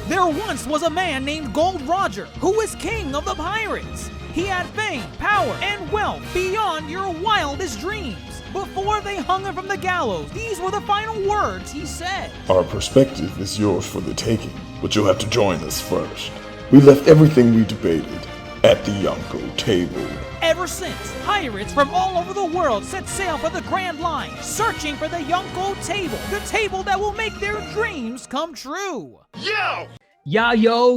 There once was a man named Gold Roger who was king of the pirates. He had fame, power, and wealth beyond your wildest dreams. Before they hung him from the gallows, these were the final words he said. Our perspective is yours for the taking, but you'll have to join us first. We left everything we debated at the Yonkō Table. Ever since, pirates from all over the world set sail for the Grand Line, searching for the Yonkō Table, the table that will make their dreams come true. Yo,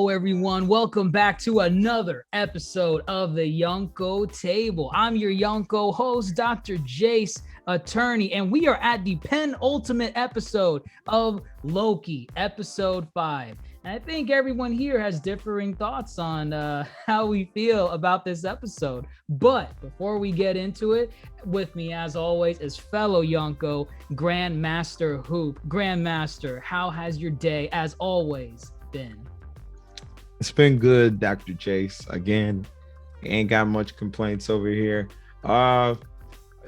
everyone. Welcome back to another episode of the Yonkō Table. I'm your Yonko host, DrJaceAttorney, and we are at the penultimate episode of Loki, episode 5. And I think everyone here has differing thoughts on how we feel about this episode. But before we get into it, with me as always is fellow Yonko, GrandMasterHoop. Grandmaster, how has your day as always been? It's been good, Dr. Chase. Again, ain't got much complaints over here.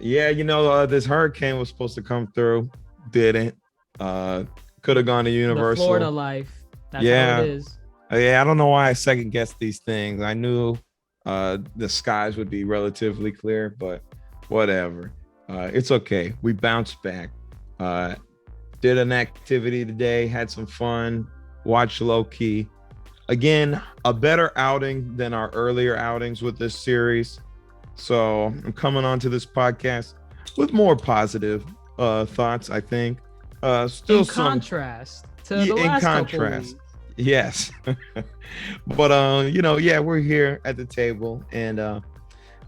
This hurricane was supposed to come through. Didn't. Could have gone to Universal. The Florida life. That's how it is. I don't know why I second guessed these things. I knew the skies would be relatively clear, but whatever. It's okay. We bounced back. Did an activity today, had some fun, watched Loki. Again, a better outing than our earlier outings with this series. So I'm coming onto this podcast with more positive thoughts, I think. Still in contrast to the last couple weeks. Yes. But we're here at the table, and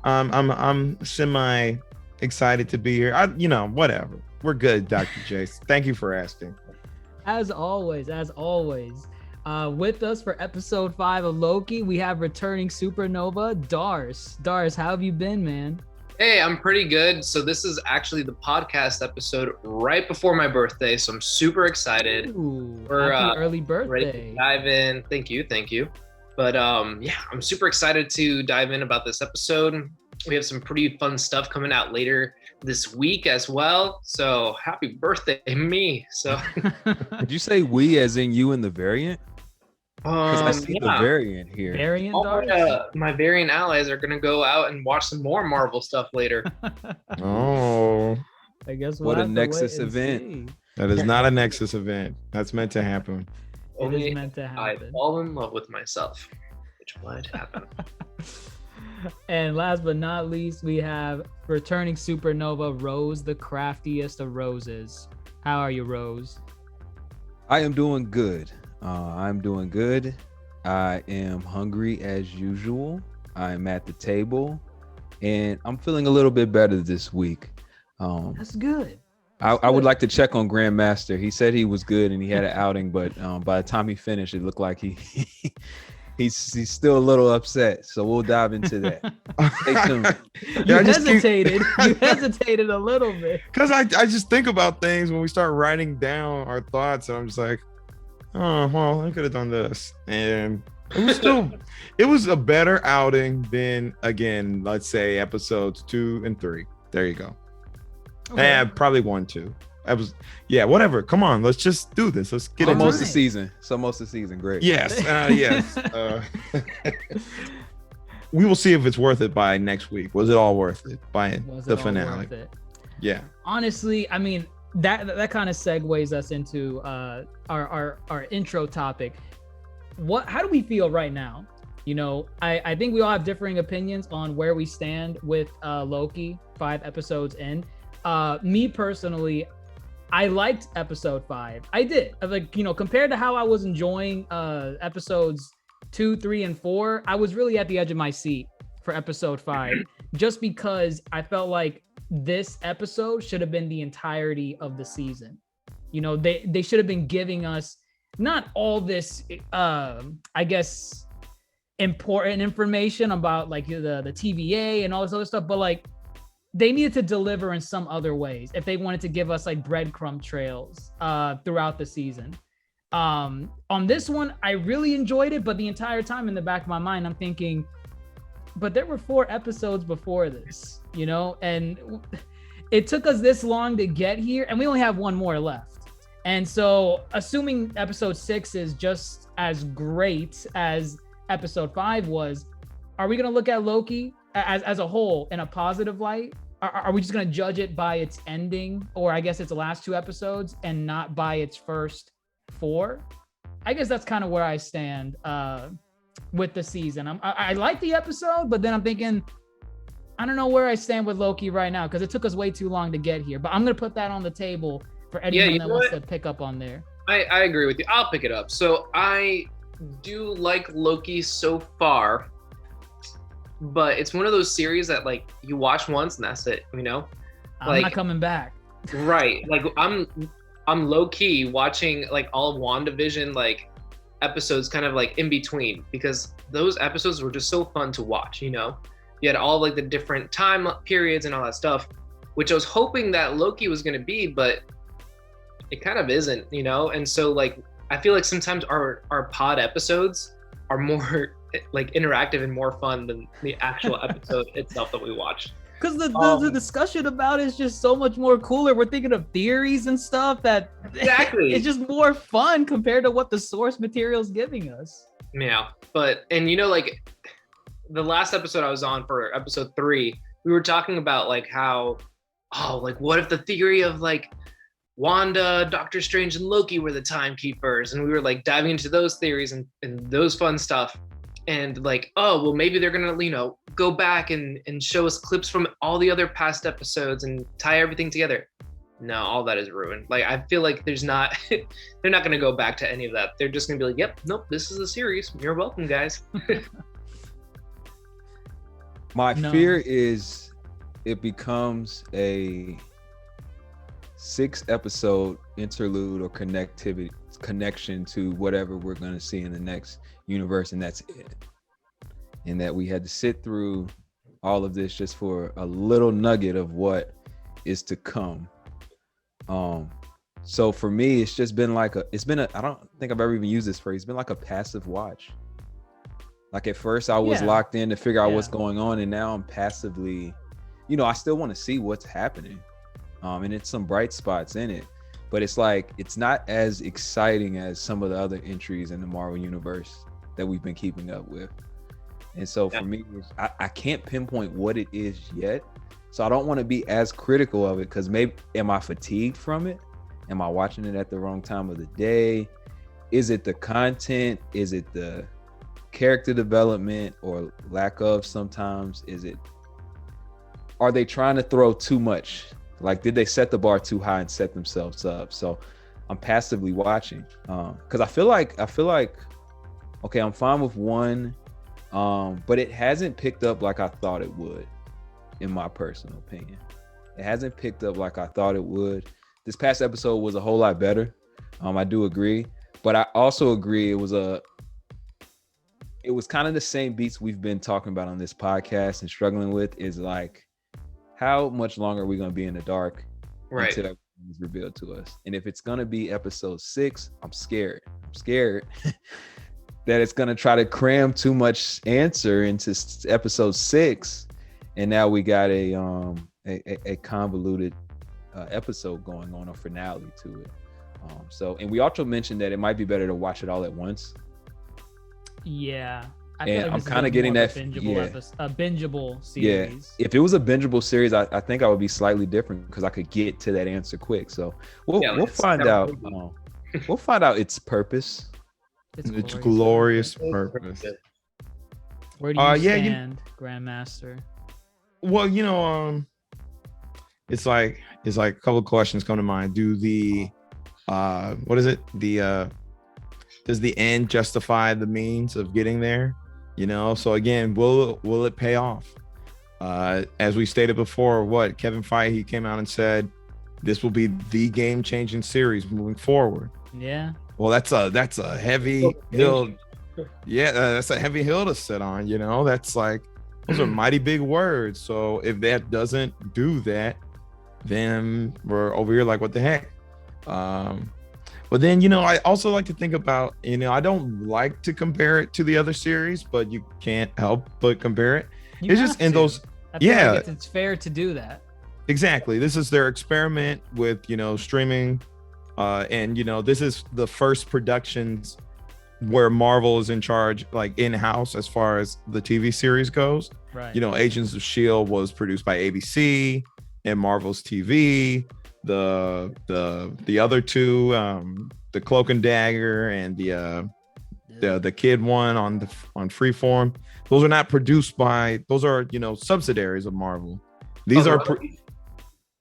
I'm semi excited to be here. Whatever. We're good, Dr. Jace. Thank you for asking. As always, with us for episode 5 of Loki, we have returning Supernova, Darce. Darce, how have you been, man? Hey, I'm pretty good. So this is actually the podcast episode right before my birthday, so I'm super excited. Ooh, happy early birthday. Ready to dive in. Thank you. But I'm super excited to dive in about this episode. We have some pretty fun stuff coming out later this week as well. So happy birthday, me. So did you say we as in you and the variant? Because I see the variant here. Variant my variant allies are gonna go out and watch some more Marvel stuff later. Oh, I guess what a Nexus event! See. That is not a Nexus event. That's meant to happen. It is meant to happen. I fall in love with myself, which might happen. And last but not least, we have returning Supernova, Rose, the craftiest of roses. How are you, Rose? I am doing good. I'm doing good. I am hungry as usual. I'm at the table, and I'm feeling a little bit better this week. That's good. I would like to check on Grandmaster. He said he was good and he had an outing, but by the time he finished, it looked like he's still a little upset. So we'll dive into that. Stay tuned. You hesitated a little bit. Because I just think about things when we start writing down our thoughts, and I'm just like, oh, well, I could have done this. And it was a better outing than, again, let's say episodes 2 and 3. There you go. Okay. Probably 1, 2. Whatever. Come on, let's just do this. Let's get into almost the season. It's almost the season. Great. Yes. Yes. We will see if it's worth it by next week. Was it all worth it by the finale? Yeah. Honestly, I mean, that kind of segues us into our intro topic. How do we feel right now? I think we all have differing opinions on where we stand with Loki 5 episodes in. Me personally, I liked episode 5. I did. Compared to how I was enjoying episodes 2, 3, and 4, I was really at the edge of my seat for episode 5, just because I felt like this episode should have been the entirety of the season. They should have been giving us not all this, I guess, important information about like the TVA and all this other stuff, but like they needed to deliver in some other ways if they wanted to give us like breadcrumb trails throughout the season. On this one, I really enjoyed it, but the entire time in the back of my mind, I'm thinking, but there were 4 episodes before this, and it took us this long to get here, and we only have 1 more left. And so, assuming episode 6 is just as great as episode 5 was, are we going to look at Loki as a whole in a positive light? Are we just going to judge it by its ending, or I guess its last 2 episodes, and not by its first 4? I guess that's kind of where I stand with the season. I like the episode, but then I'm thinking, I don't know where I stand with Loki right now, because it took us way too long to get here. But I'm going to put that on the table for anyone that wants to pick up on there. I agree with you. I'll pick it up. So I do like Loki so far, but it's one of those series that like you watch once and that's it, you know? I'm not coming back. Right. Like I'm low key watching like all of WandaVision like episodes kind of like in between, because those episodes were just so fun to watch, you know? You had all like the different time periods and all that stuff, which I was hoping that Loki was going to be, but it kind of isn't, you know? And so like, I feel like sometimes our pod episodes are more like interactive and more fun than the actual episode itself that we watch. Because the discussion about it is just so much more cooler. We're thinking of theories and stuff that exactly it's just more fun compared to what the source material is giving us. Yeah, and you know, like the last episode I was on for episode 3, we were talking about like how, like what if the theory of like Wanda, Doctor Strange, and Loki were the timekeepers, and we were like diving into those theories and those fun stuff. And like, well, maybe they're gonna, you know, go back and show us clips from all the other past episodes and tie everything together. No, all that is ruined. Like, I feel like they're not gonna go back to any of that. They're just gonna be like, yep, nope, this is the series. You're welcome, guys. My fear is it becomes a 6-episode interlude or connection to whatever we're going to see in the next universe, and that's it. And that we had to sit through all of this just for a little nugget of what is to come. So for me, it's just been like I don't think I've ever even used this phrase. It's been like a passive watch. Like at first I was locked in to figure out what's going on, and now I'm passively, you know, I still want to see what's happening. And it's some bright spots in it, but it's like, it's not as exciting as some of the other entries in the Marvel universe that we've been keeping up with. And so for me, I can't pinpoint what it is yet. So I don't want to be as critical of it, because maybe, am I fatigued from it? Am I watching it at the wrong time of the day? Is it the content? Is it the character development or lack of sometimes? Are they trying to throw too much? Like, did they set the bar too high and set themselves up? So I'm passively watching, because I feel like, okay, I'm fine with 1, but it hasn't picked up like I thought it would, in my personal opinion. It hasn't picked up like I thought it would. This past episode was a whole lot better. I do agree, but I also agree it was kind of the same beats we've been talking about on this podcast and struggling with, is like, how much longer are we going to be in the dark until that is revealed to us? And if it's going to be episode 6, I'm scared that it's going to try to cram too much answer into episode 6. And now we got a convoluted episode going on, a finale to it. And we also mentioned that it might be better to watch it all at once. Yeah. And I'm kind of getting that a bingeable series. Yeah, if it was a bingeable series, I think I would be slightly different, because I could get to that answer quick. So we'll find out. We'll find out its purpose. Its glorious purpose. Where do you stand, Grandmaster? Well, you know, it's like a couple of questions come to mind. Do the what is it? Does the end justify the means of getting there? You know, so again, will it pay off? As we stated before, Kevin Feige came out and said this will be the game-changing series moving forward. Yeah. Well, that's a heavy hill. Yeah, that's a heavy hill to sit on. You know, that's like, those are mighty big words. So if that doesn't do that, then we're over here like, what the heck? But then, you know, I also like to think about, you know, I don't like to compare it to the other series, but you can't help but compare it. It's just in those, I feel like it's fair to do that. Exactly. This is their experiment with, you know, streaming And this is the first productions where Marvel is in charge, like in-house, as far as the TV series goes. Right. Agents of S.H.I.E.L.D. was produced by ABC and Marvel's TV. The other two, the Cloak and Dagger and the kid one on Freeform, those are not produced by, those are subsidiaries of Marvel. These are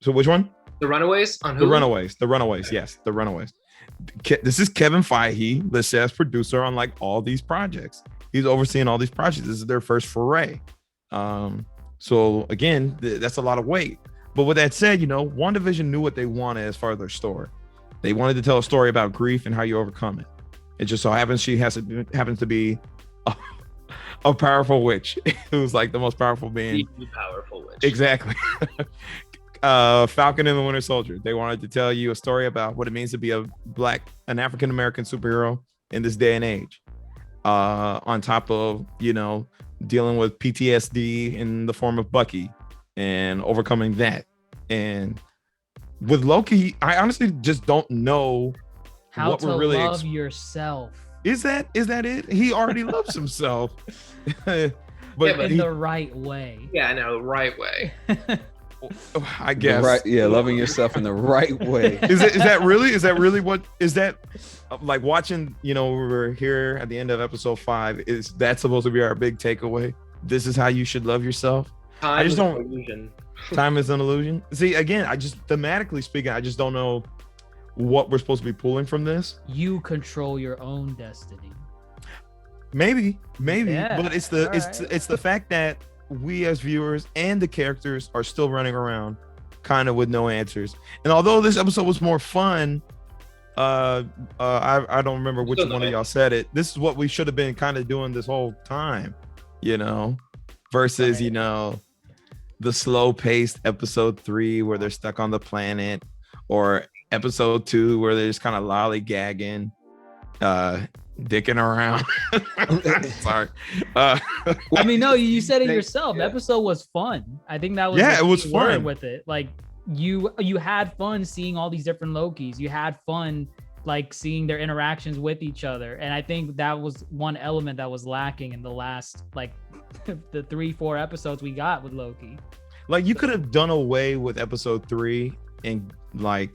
so which one? The Runaways on Hulu? The Runaways, yes, the Runaways. This is Kevin Feige listed as producer on like all these projects. He's overseeing all these projects. This is their first foray. So again, that's a lot of weight. But with that said, WandaVision knew what they wanted as far as their story. They wanted to tell a story about grief and how you overcome it. It just so happens she happens to be a powerful witch who's like the most powerful being. Powerful witch. Exactly. Falcon and the Winter Soldier. They wanted to tell you a story about what it means to be an African American superhero in this day and age. On top of dealing with PTSD in the form of Bucky and overcoming that. And with Loki, I honestly just don't know how what to we're really love yourself. Is that it? He already loves himself. but in the right way. Yeah, no, right way. I guess. Loving yourself in the right way. Is that really what is that like watching, we're here at the end of episode 5, is that supposed to be our big takeaway? This is how you should love yourself? Time I just don't. Illusion. Time is an illusion. See, again, I just thematically speaking, I just don't know what we're supposed to be pulling from this. You control your own destiny. Maybe, Yeah, but it's the fact that we as viewers and the characters are still running around kind of with no answers. And although this episode was more fun, I don't remember which one of y'all said it. This is what we should have been kind of doing this whole time, versus, the slow paced episode 3 where they're stuck on the planet, or episode 2 where they're just kind of lollygagging, dicking around. Sorry. I mean, no, you said it yourself. The episode was fun. I think that was it was fun with it. Like you had fun seeing all these different Lokis. You had fun like seeing their interactions with each other. And I think that was one element that was lacking in the last like the 3-4 episodes we got with Loki. Like you could have done away with episode 3 and like,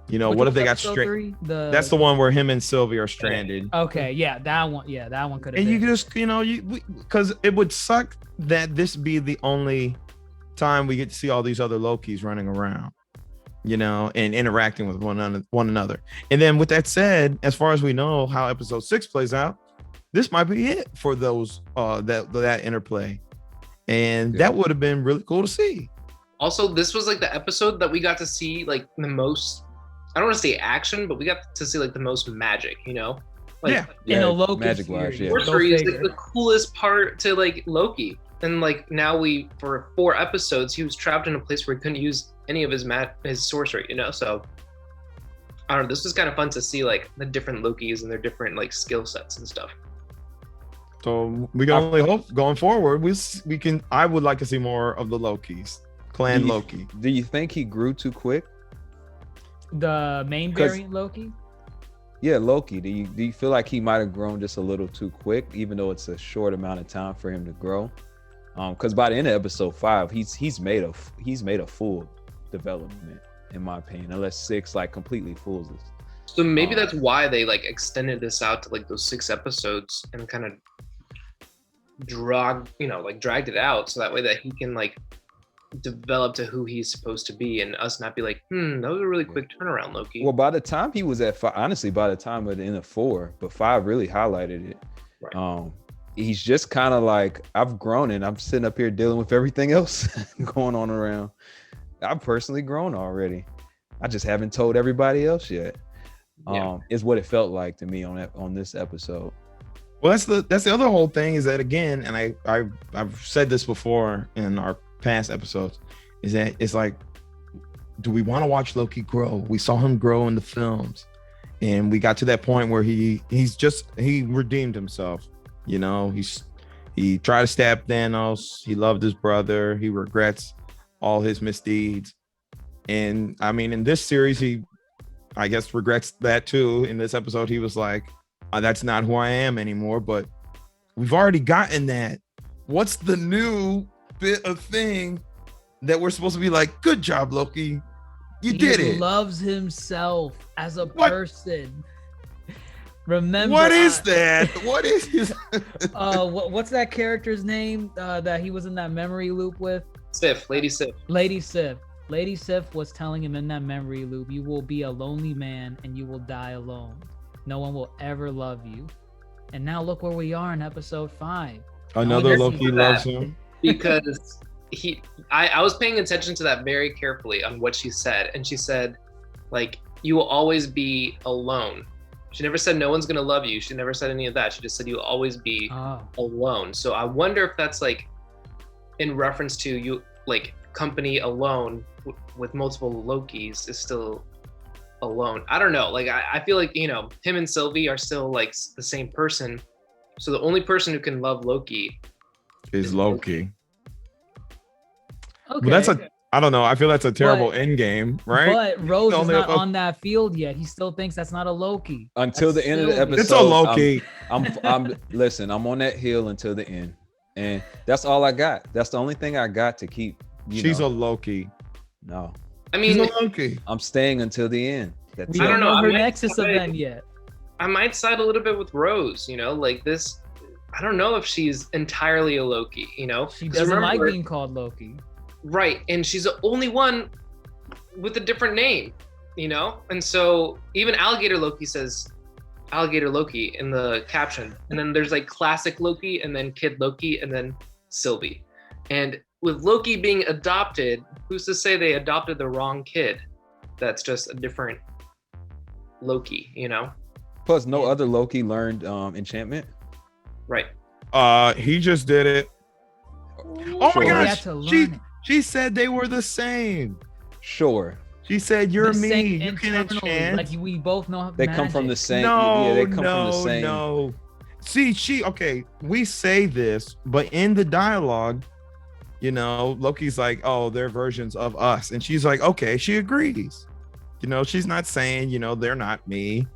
what if they got straight? That's the one where him and Sylvie are stranded. Okay, yeah, that one could have. And you could just, because it would suck that this be the only time we get to see all these other Lokis running around, and interacting with one another. And then with that said, as far as we know how episode 6 plays out, this might be it for those that interplay, and that would have been really cool to see. Also, this was like the episode that we got to see like the most. I don't want to say action, but we got to see like the most magic, in a Loki magic series. Sorcery is like the coolest part to like Loki, and like now for 4 episodes he was trapped in a place where he couldn't use any of his sorcery, So I don't know. This was kind of fun to see like the different Lokis and their different like skill sets and stuff. So we can only hope going forward we can. I would like to see more of the Lokis, Clan Loki. Do you think he grew too quick? The main variant Loki? Yeah, Loki. Do you feel like he might have grown just a little too quick, even though it's a short amount of time for him to grow? Because by the end of episode 5, he's made a full development, in my opinion, unless 6 like completely fools us. So maybe that's why they like extended this out to like those 6 episodes and kind of dragged it out so that way that he can like develop to who he's supposed to be, and us not be like, that was a really quick turnaround, Loki. Well, by the time he was at 5, honestly, by the time at the end of 4, but 5 really highlighted it. Right. He's just kind of like, I've grown and I'm sitting up here dealing with everything else going on around. I've personally grown already. I just haven't told everybody else yet. Is what it felt like to me on this episode. Well, that's the other whole thing, is that again, and I've said this before in our past episodes, is that it's like, do we want to watch Loki grow? We saw him grow in the films, and we got to that point where he redeemed himself. He tried to stab Thanos. He loved his brother. He regrets all his misdeeds. And I mean, in this series, he I guess regrets that too. In this episode, he was like, that's not who I am anymore. But we've already gotten that. What's the new bit of thing that we're supposed to be like, good job, Loki. You did it. He loves himself as a person. Remember what is that? What is his what's that character's name that he was in that memory loop with? Lady Sif. Lady Sif was telling him in that memory loop, you will be a lonely man and you will die alone. No one will ever love you. And now look where we are in episode 5. Another Loki loves him. Because I was paying attention to that very carefully on what she said. And she said, like, you will always be alone. She never said no one's gonna love you. She never said any of that. She just said you'll always be alone. So I wonder if that's like in reference to you, like company alone with multiple Lokis is still alone. I don't know. Like I feel like, you know, him and Sylvie are still like the same person. So the only person who can love Loki is Loki. Okay. Well, I don't know. I feel that's a terrible end game, right? But Rose is not on that field yet. He still thinks that's not a Loki. Until the end of the episode. It's a Loki. Listen, I'm on that hill until the end. And that's all I got. That's the only thing I got to keep. She's a Loki. No. I mean, she's a Loki. I'm staying until the end. We don't know her Nexus event yet. I might side a little bit with Rose, you know, like this. I don't know if she's entirely a Loki, you know? She doesn't like being called Loki. Right, and she's the only one with a different name, you know? And so even Alligator Loki says Alligator Loki in the caption. And then there's like classic Loki and then Kid Loki and then Sylvie. And with Loki being adopted, who's to say they adopted the wrong kid? That's just a different Loki, you know? Plus, no other Loki learned enchantment. Right. He just did it. Oh Sure. my gosh, she said they were the same. Sure. She said, "You're The me. same You can internally, enchant." like we both know They magic. come from the same. No, they come from the same. No. See, okay, we say this, but in the dialogue, you know, Loki's like, "Oh, they're versions of us," and she's like, "Okay," she agrees. You know, she's not saying, you know, they're not me.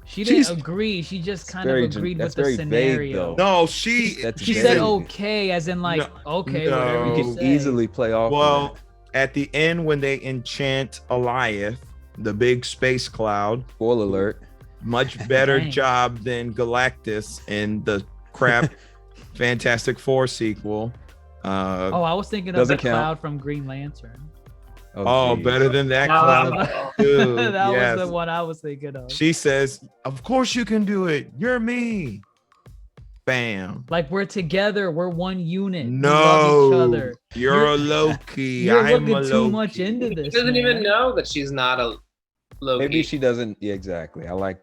She didn't agree. She just kind of agreed with the scenario. No, she said okay, as in like, okay, whatever you can say. easily play off. Well, at the end when they enchant Alliath, the big space cloud. Spoiler alert. Much better job than Galactus in the crap Fantastic Four sequel. I was thinking of the cloud from Green Lantern. Oh, better than that cloud. Dude, that was the one I was thinking of. She says, "Of course you can do it. You're me." Bam. Like we're together. We're one unit. No, we love each other. You're a Loki. You're looking too much into this. She doesn't even know that she's not a Loki. Maybe she doesn't. Yeah, exactly. I like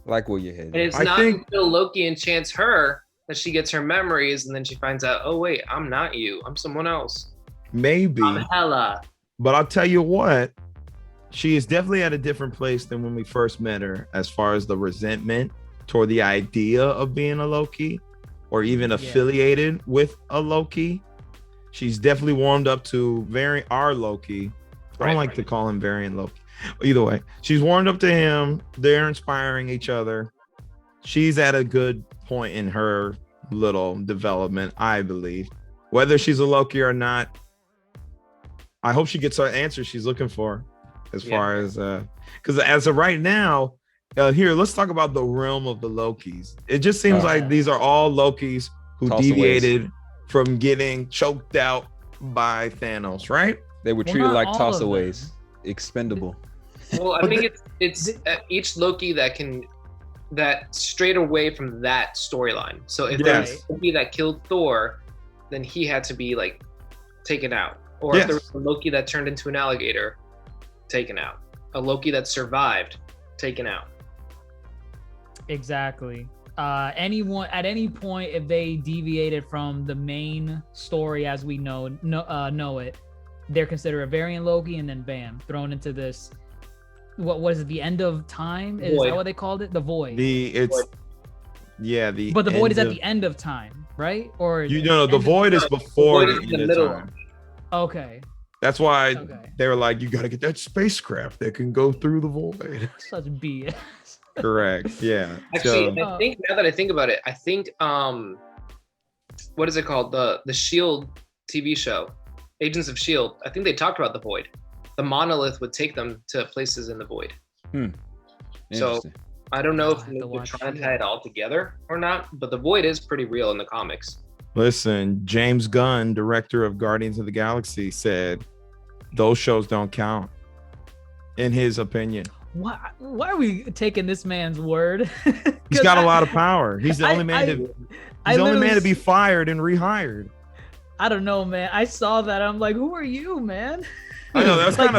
where you're headed. And it's not until Loki enchants her that she gets her memories, and then she finds out, oh wait, I'm not you. I'm someone else. Maybe. I'm Hela. But I'll tell you what, she is definitely at a different place than when we first met her, as far as the resentment toward the idea of being a Loki or even affiliated with a Loki. She's definitely warmed up to our Loki. I don't like to call him variant Loki. Either way, she's warmed up to him. They're inspiring each other. She's at a good point in her little development, I believe. Whether she's a Loki or not, I hope she gets her answer she's looking for, as far as because as of right now, here, let's talk about the realm of the Lokis. It just seems like these are all Lokis who deviated from getting choked out by Thanos, right? They were treated like tossaways, expendable. Well, I think it's each Loki that strayed away from that storyline. So if there's Loki that killed Thor, then he had to be like taken out. Or if there was a Loki that turned into an alligator, taken out. A Loki that survived, taken out. Exactly. Anyone at any point, if they deviated from the main story as we know it, they're considered a variant Loki, and then bam, thrown into this. What was it? The end of time? Is that what they called it? The void. But the void is at the end of time, right? Or the void is before the end of time. Okay. That's why Okay. they were like, you got to get that spacecraft that can go through the void. Such BS. Correct. Yeah. Actually, So, I think now that I think about it, I think what is it called? The Shield TV show, Agents of Shield. I think they talked about the void. The monolith would take them to places in the void. So Interesting. I don't know I'll if have to they're watch trying to Shield. tie it all together or not, but the void is pretty real in the comics. listen, James Gunn, director of Guardians of the Galaxy, said those shows don't count, in his opinion. Why are we taking this man's word? He's got a lot of power. He's the only man to be fired and rehired. I don't know, man. I saw that. I'm like, who are you, man? I know that's Like,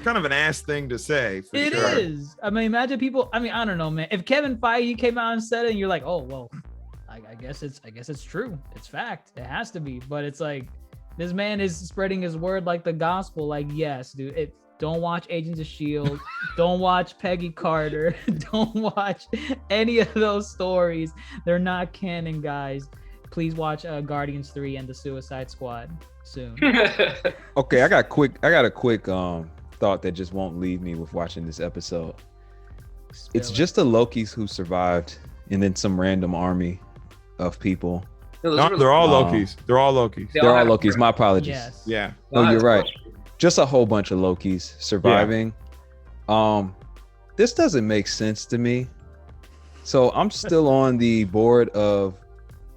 kind of an ass thing to say. For It sure. is. I mean, imagine people. I mean, I don't know, man. If Kevin Feige came out and said it, and you're like, oh well, I guess it's true. It's fact. It has to be. But it's like this man is spreading his word like the gospel. Like, yes, dude. Don't watch Agents of Shield. Don't watch Peggy Carter. Don't watch any of those stories. They're not canon, guys. Please watch Guardians 3 and the Suicide Squad soon. Okay, I got a quick thought that just won't leave me with watching this episode. It's Spill it. just the Lokis who survived, and then some random army of people. No, No, they're all Um, Lokis. They're all Lokis. They They're all all have Lokis. My apologies. Yes. Yeah. No, you're right. Just a whole bunch of Lokis surviving. This doesn't make sense to me. So I'm still on the board of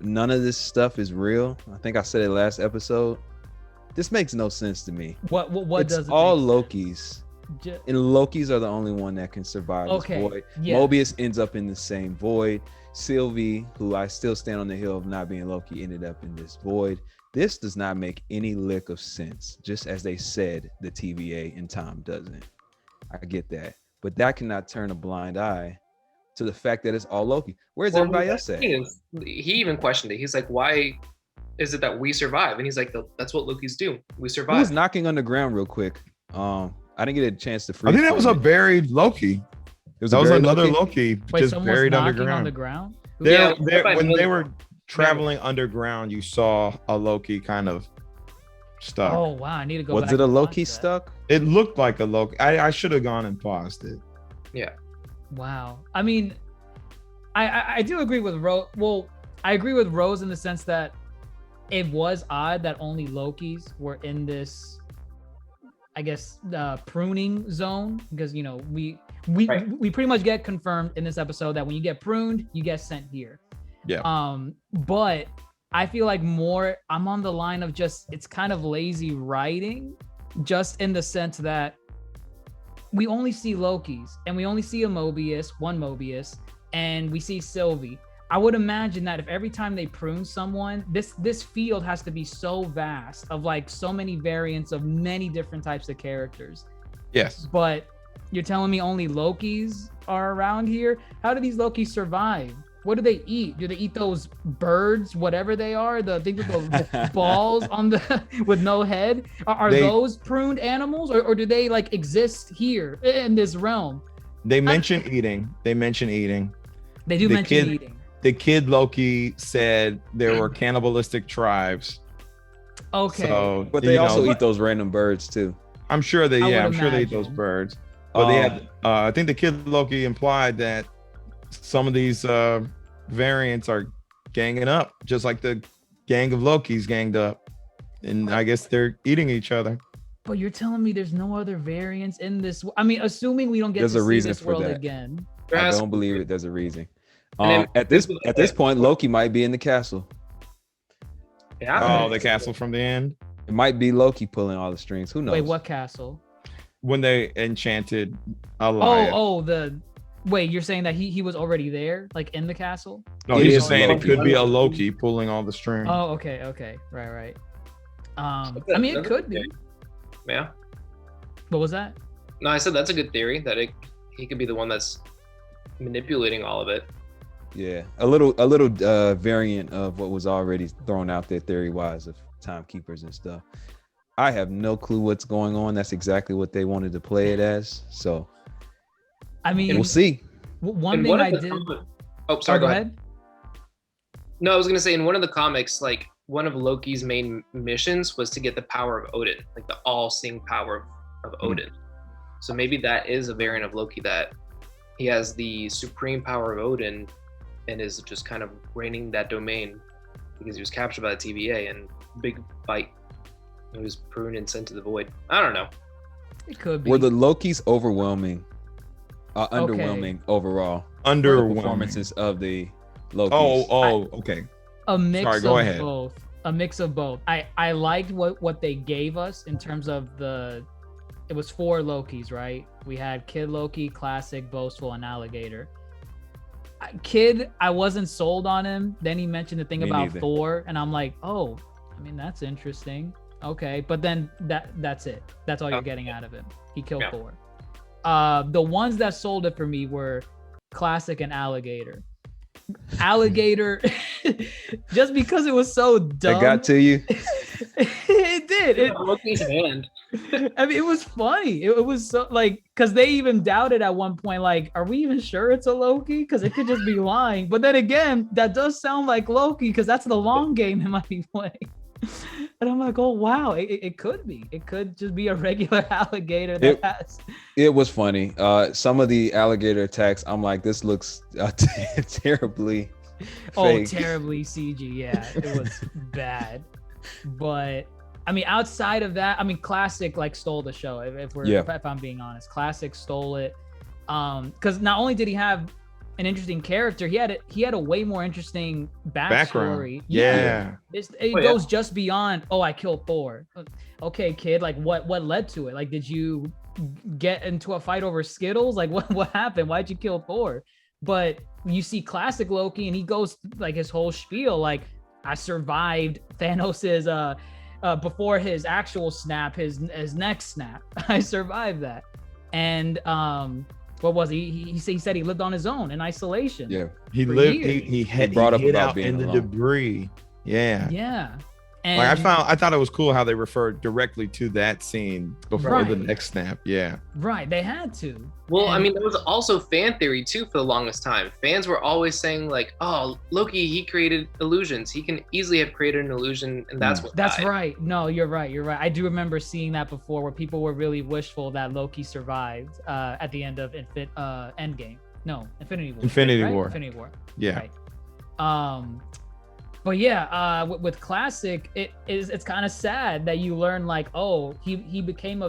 none of this stuff is real. I think I said it last episode. This makes no sense to me. What It's does it all make Lokis, Ju- and Lokis are the only one that can survive Okay, this void. yeah. Mobius ends up in the same void. Sylvie, who I still stand on the hill of not being Loki, ended up in this void. This does not make any lick of sense, just as they said the TVA in time doesn't. I get that. But that cannot turn a blind eye to the fact that it's all Loki. Where's everybody else at? He even questioned it. He's like, why is it that we survive? And he's like, that's what Lokis do. We Who was survive. knocking on the ground real quick? I didn't get a chance to I freeze. think that was a buried Loki. It was That a was buried another Loki? Loki Wait, just someone's buried knocking underground. on the ground? Yeah, When they were traveling underground, you saw a Loki kind of stuck. Oh wow, I need to go Was back it a and watch Loki that. stuck? It looked like a Loki. I should have gone and paused it. Wow. I mean, I do agree with Rose. Well, I agree with Rose in the sense that it was odd that only Lokis were in this, I guess, pruning zone, because you know we pretty much get confirmed in this episode that when you get pruned, you get sent here. Yeah. But I feel like more I'm on the line of just it's kind of lazy writing, just in the sense that we only see Lokis and we only see one Mobius, and we see Sylvie. I would imagine that if every time they prune someone, this field has to be so vast of like so many variants of many different types of characters. Yes. But you're telling me only Lokis are around here? How do these Lokis survive? What do they eat? Do they eat those birds, whatever they are, the thing with the balls on the with no head? Are those pruned animals, or do they like exist here in this realm? They mention eating. They mention eating. They do The mention kid- eating. The kid Loki said there were cannibalistic tribes. Okay. So, But they you also know, eat those random birds too. I'm sure they. I Yeah, I'm would sure they eat those imagine. birds. But they had. I think the kid Loki implied that some of these variants are ganging up, just like the gang of Lokis ganged up, and I guess they're eating each other. But you're telling me there's no other variants in this? I mean, assuming we don't get There's to a see reason this for world that. again. I don't believe it. There's a reason. And then- At this point, Loki might be in the castle. Yeah. Oh, the castle from the end It might be Loki pulling all the strings. Who knows? Wait, what castle? when they enchanted Alligator. Wait, you're saying that he was already there, like in the castle? No, It he's is just saying it Loki. could be a Loki pulling all the strings. Oh, okay, right. I mean, it could be. Yeah. What was that? No, I said that's a good theory that he could be the one that's manipulating all of it. Yeah, a little variant of what was already thrown out there theory wise of timekeepers and stuff. I have no clue what's going on. That's exactly what they wanted to play it as. So I mean, we'll see. One In thing one of I the did. Oh, sorry. Go ahead. No, I was gonna say in one of the comics, like one of Loki's main missions was to get the power of Odin, like the all-seeing power of Odin. So maybe that is a variant of Loki, that he has the supreme power of Odin and is just kind of reigning that domain because he was captured by the TVA and big fight. He was pruned and sent to the void. I don't know. It could be. Were the Lokis underwhelming overall? Underwhelming. The performances of the Lokis. Okay. A mix Sorry, go of ahead. both. A mix of both. I liked what they gave us in terms of it was 4 Lokis, right? We had Kid Loki, Classic, Boastful, and Alligator. Kid, I wasn't sold on him. Then he mentioned the thing Me about neither. Thor, and I'm like, oh, I mean, that's interesting. Okay, but then that's it. That's all you're getting out of him. He killed Thor. The ones that sold it for me were Classic and Alligator. Alligator, just because it was so dumb. It got to you. It did. Loki's hand. I mean, it was funny. It was so like, because they even doubted at one point, like, are we even sure it's a Loki? Because it could just be lying. But then again, that does sound like Loki, because that's the long game it might be playing. And I'm like, oh wow, it could be. It could just be a regular alligator that has. It was funny. Some of the alligator attacks, I'm like, this looks terribly fake. Terribly CG. Yeah, it was bad. But I mean, outside of that, I mean, Classic like stole the show. If I'm being honest, Classic stole it. Because not only did he have an interesting character, he had a way more interesting backstory. Yeah. It goes just beyond, oh, I killed Thor. Okay, kid, like what led to it? Like, did you get into a fight over Skittles? Like what happened? Why'd you kill Thor? But you see Classic Loki and he goes like his whole spiel, like, I survived Thanos's before his actual snap, his next snap. I survived that. And what was he said he lived on his own in isolation. Yeah, he brought up about being in the debris. Yeah. And like I thought it was cool how they referred directly to that scene before the next snap. Yeah, right, they had to. Well, I mean, there was also fan theory too for the longest time. Fans were always saying like, oh, Loki, he created illusions, he can easily have created an illusion, and that's what died. Right. No, you're right, I do remember seeing that before, where people were really wishful that Loki survived at the end of Endgame. No, Infinity War. Infinity War. Yeah. Right. But yeah, with Classic, it's kind of sad that you learn like, oh, he became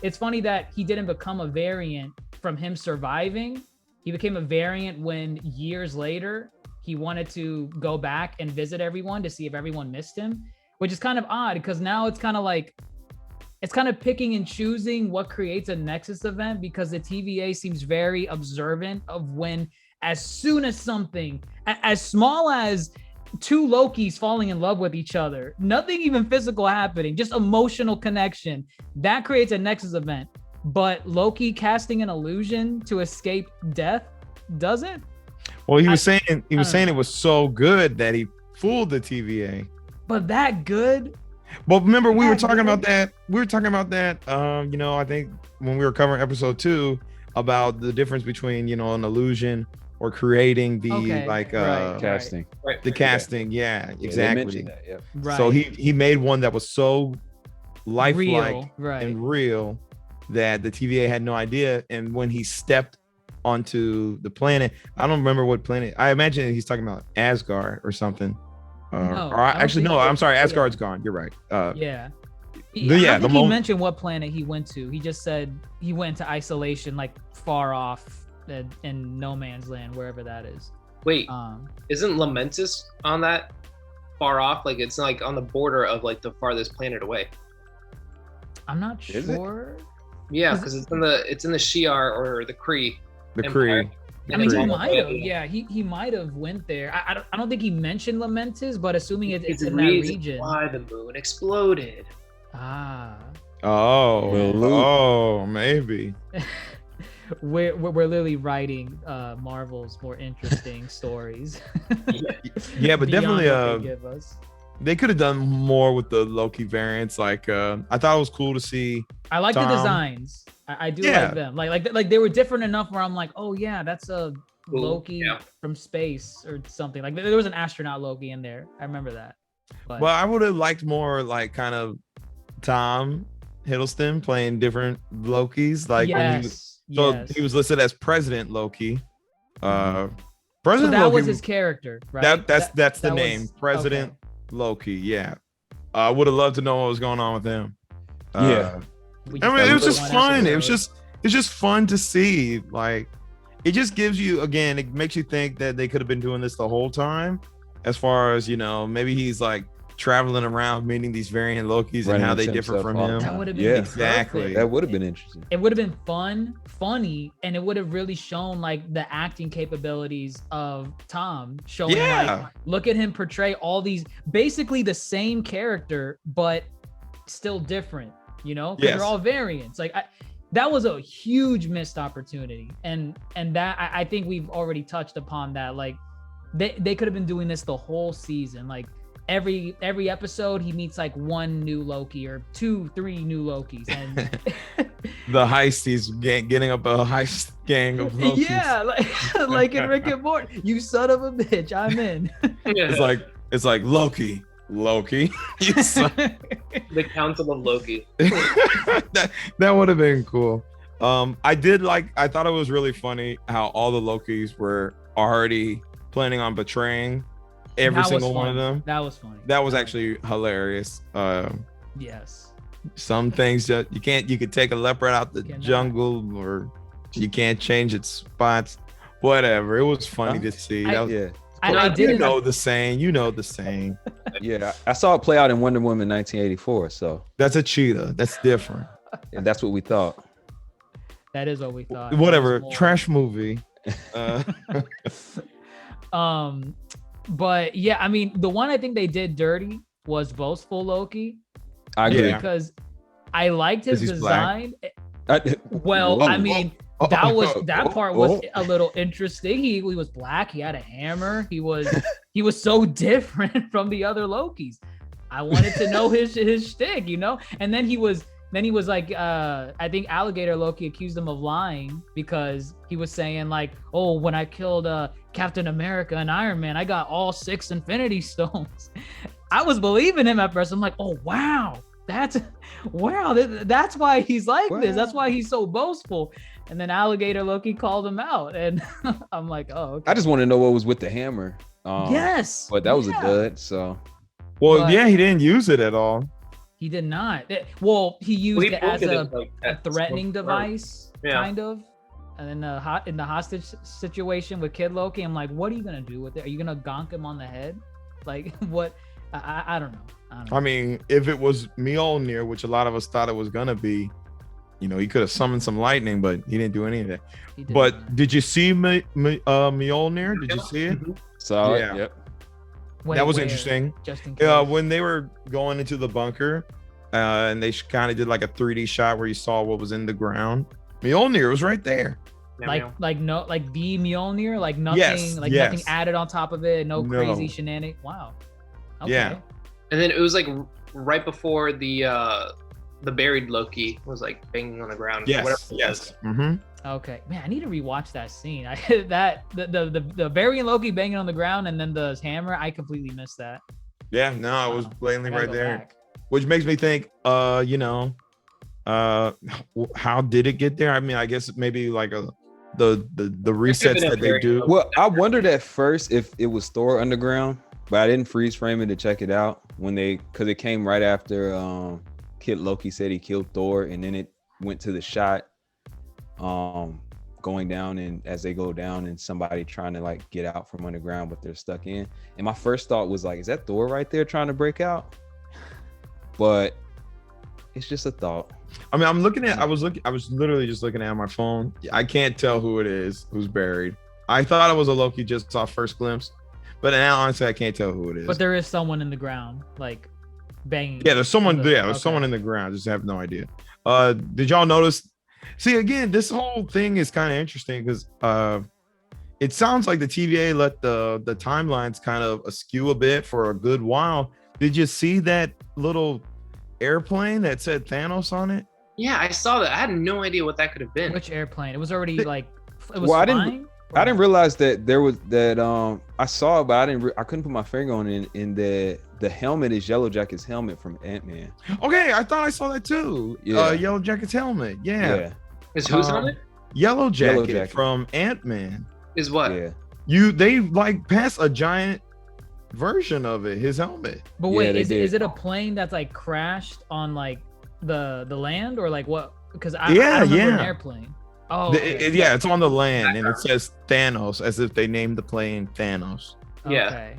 it's funny that he didn't become a variant from him surviving. He became a variant when years later he wanted to go back and visit everyone to see if everyone missed him, which is kind of odd, because now it's kind of like, it's kind of picking and choosing what creates a Nexus event, because the TVA seems very observant of when, as soon as something as small as 2 Lokis falling in love with each other, nothing even physical happening, just emotional connection, that creates a Nexus event. But Loki casting an illusion to escape death doesn't. Well, he was saying it was so good that he fooled the TVA. But that good? But remember, we were talking about that. I think when we were covering episode 2 about the difference between, an illusion or creating the casting. The casting, yeah, exactly. That, yeah. Right. So he made one that was so lifelike real, and real that the TVA had no idea. And when he stepped onto the planet, I don't remember what planet. I imagine he's talking about Asgard or something. I'm sorry, Asgard's gone. You're right. I don't think he mentioned what planet he went to. He just said he went to isolation, like far off in no man's land, wherever that is. Wait, isn't Lamentis on that far off? Like, it's like on the border of like the farthest planet away. I'm not sure. Yeah, because it's in the Shi'ar or the Kree. The Kree. I mean, he might have. Yeah, he might have went there. I don't think he mentioned Lamentis, but assuming it's in that region. Why the moon exploded? Oh, maybe. We're literally writing Marvel's more interesting stories. Yeah, but definitely give us. They could have done more with the Loki variants. Like I thought it was cool to see. I like the designs. I do like them. Like they were different enough where I'm like, oh yeah, that's a Loki from space or something. Like there was an astronaut Loki in there. I remember that. But Well, I would have liked more like kind of Tom Hiddleston playing different Lokis. Like when he was, yes. he was listed as President Loki. So President that Loki was his character, right? That's the that name, was- President okay. Loki. Yeah, I would have loved to know what was going on with him. Yeah. We I mean, just it was got just one fun. It was episode. it's just fun to see. Like, it just gives you, again, it makes you think that they could have been doing this the whole time. As far as, maybe he's like traveling around meeting these variant Lokis and how they differ from him. That would have been Yeah. Exactly. perfect. That would have been interesting. It would have been fun, funny, and it would have really shown like the acting capabilities of Tom. Showing like, look at him portray all these basically the same character, but still different. Because Yes. they're all variants. Like that was a huge missed opportunity, and that I think we've already touched upon that. Like they could have been doing this the whole season. Like every episode he meets like one new Loki or 2-3 new Lokis, and The heist, he's getting up a heist gang of Lokis. yeah, like in Rick and Morty, you son of a bitch, I'm in. It's like Loki. You son- The Council of Loki. that would have been cool. I thought it was really funny how all the Lokis were already planning on betraying every That was single one of funny. them. That was funny. That was actually hilarious. Yes. Some things that you could take a leopard out the Cannot. jungle, or you can't change its spots, whatever. It was funny to see. That was, Yeah. I didn't you know the saying. Yeah. I saw it play out in Wonder Woman 1984. So That's a cheetah. That's different. and that's what we thought. That is what we thought. Whatever. There was more. Trash movie. But yeah, I mean, the one I think they did dirty was boastful Loki, I agree. Yeah. because I liked his 'Cause he's black. design. Well, I mean, that part was a little interesting. He was black. He had a hammer. He was so different from the other Lokis. I wanted to know his shtick, And then he was like, I think Alligator Loki accused him of lying because he was saying like, oh, when I killed Captain America and Iron Man, I got all 6 Infinity Stones. I was believing him at first. I'm like, oh wow, that's why he's like this. That's why he's so boastful. And then Alligator Loki called him out, and I'm like, oh, okay. I just want to know what was with the hammer. Yes, But that was yeah. a dud. So Well, But- yeah, he didn't use it at all. He did not. He used Well, he it as pointed a it like a that. threatening device, Yeah. kind of. And then in the hostage situation with Kid Loki, I'm like, what are you gonna do with it? Are you gonna gonk him on the head? Like what? I don't know. I mean, if it was Mjolnir, which a lot of us thought it was gonna be, he could have summoned some lightning, but he didn't do any of that. He did But not. did you see Mjolnir? Did you see it? so Yeah. yep. That was Where? interesting. Just in case. When they were going into the bunker, and they kind of did like a 3D shot where you saw what was in the ground. Mjolnir was right there. Yeah, like the Mjolnir, like nothing, Yes, nothing yes. added on top of it, no No. crazy shenanigans. Wow. Okay. Yeah. And then it was like right before the buried Loki was like banging on the ground. Yes. Whatever it Yes. was. Mm-hmm. Okay, man, I need to rewatch that scene. The variant Loki banging on the ground and then the hammer. I completely missed that. Yeah. No, it was Wow. blatantly I gotta right go there. back. Which makes me think, how did it get there? I mean, I guess maybe like the resets been a that they very do. low- Well, I wondered at first if it was Thor underground, but I didn't freeze frame it to check it out because it came right after Kid Loki said he killed Thor, and then it went to the shot going down, and as they go down and somebody trying to like get out from underground, but they're stuck in. And my first thought was like, is that Thor right there trying to break out? But it's just a thought. I mean, I was literally just looking at my phone. I can't tell who it is, who's buried. I thought it was a Loki just off first glimpse, but now honestly, I can't tell who it is. But there is someone in the ground, like banging. Yeah, there's someone. Okay. There's someone in the ground. Just have no idea. Did y'all notice? See, again, this whole thing is kind of interesting because it sounds like the TVA let the timelines kind of askew a bit for a good while. Did you see that little airplane that said Thanos on it? Yeah, I saw that. I had no idea what that could have been. Which airplane? It was already like. It was Well, I flying? didn't realize that there was that I saw it, but I couldn't put my finger on it in the the helmet is Yellow Jacket's helmet from Ant-Man. Okay, I thought I saw that too. Yeah. Yellow Jacket's helmet. Yeah. Is who's on it? Yellow Jacket, Yellow Jacket. from Ant-Man. Is what? Yeah. They like passed a giant version of it, his helmet. But Yeah, wait, they is did. it a plane that's like crashed on like the land or like what? Because I Yeah, remember an yeah. airplane. Oh, Yeah, it's on the land and it says Thanos as if they named the plane Thanos. Yeah. Okay.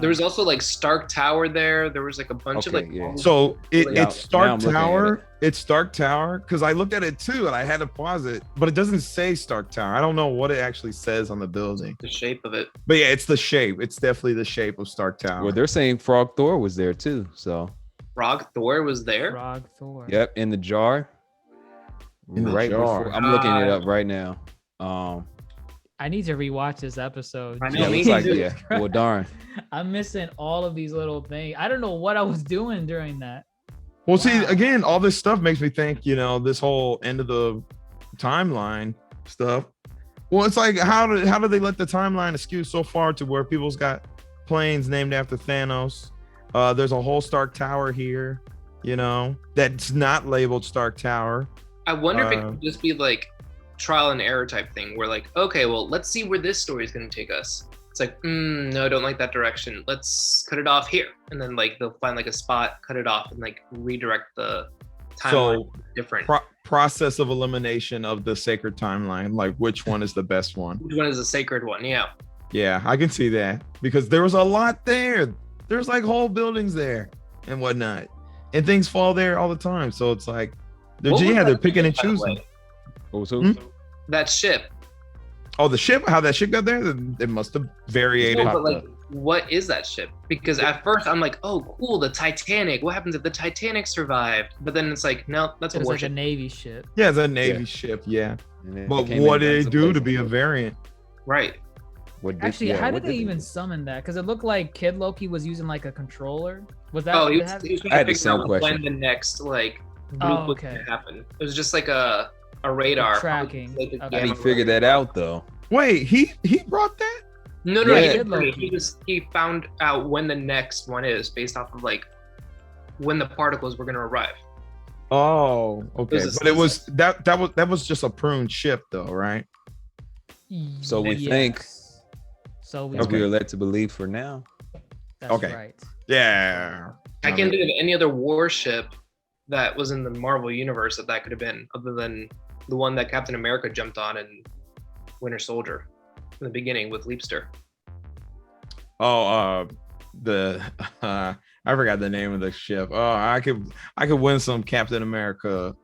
There was also like Stark Tower there. There was like a bunch of Okay, like. yeah. So Now- it's now Stark I'm looking at Tower. It's Stark Tower because I looked at it too and I had to pause it, but it doesn't say Stark Tower. I don't know what it actually says on the building. The shape of it. But yeah, it's the shape. It's definitely the shape of Stark Tower. Well, they're saying Frog Thor was there too. So, Frog Thor was there. Frog Thor. yep, in the jar. In the jar. Before, I'm looking it up right now. I need to rewatch this episode. I know, Yeah, me looks like too. yeah. Well, darn. I'm missing all of these little things. I don't know what I was doing during that. Well, see, Wow. again, all this stuff makes me think, this whole end of the timeline stuff. Well, it's like, how do they let the timeline askew so far to where people's got planes named after Thanos? There's a whole Stark Tower here, that's not labeled Stark Tower. I wonder if it could just be like trial and error type thing where like, okay, well, let's see where this story is going to take us. It's like, no, I don't like that direction. Let's cut it off here. And then like they'll find like a spot, cut it off and like redirect the timeline different. Process of elimination of the sacred timeline, like which one is the best one? Which one is the sacred one? Yeah. Yeah, I can see that because there was a lot there. There's like whole buildings there and whatnot, and things fall there all the time. So it's like, they're picking and choosing. What was who? That ship. Oh, the ship? How that ship got there? It must have variated. No, but like, what is that ship? Because at first I'm like, oh, cool, the Titanic. What happens if the Titanic survived? But then it's like, no, that's a It was like a warship. Navy ship. Yeah, it's a Navy ship. Yeah, And it but came what in did guns they do to blazing. be a variant? Right. Actually, how did they even summon that? Because it looked like Kid Loki was using like a controller. Was that? Oh, he did was, it have- he was I trying had to the figure same out question. when the next like Oh, group was okay. gonna happen. It was just like a radar tracking. Like a Okay. How did he gamma figure that radar. out though? Wait, he brought that? No, Yeah. he Kid didn't. Loki. He found out when the next one is based off of like when the particles were gonna arrive. Oh, okay. It was a But it was that was just a pruned ship, though, right? So we Yes. think, So we. as we are led to believe for now. That's Okay. right. Yeah. I can't think of any other warship that was in the Marvel universe that could have been, other than the one that Captain America jumped on in Winter Soldier in the beginning with Leapster. Oh, I forgot the name of the ship. Oh, I could win some Captain America.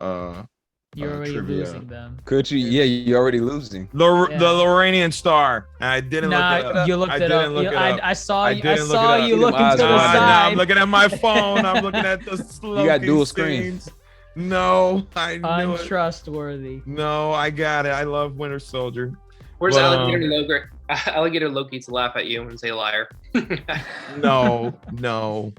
You're already trivia. losing them. Could you? Yeah, you're already losing. The Yeah. Loranian Star. I didn't look it Nah, up. you looked I it didn't up. look it up. I saw I you. I didn't look saw it up. you Them looking to eyes the are Now wide. side. I'm looking at my phone. I'm looking at the You got dual Loki screen. scenes. No, I knew it. Untrustworthy. No, I got it. I love Winter Soldier. Where's Well, Alligator Loki to laugh at you and say liar? No.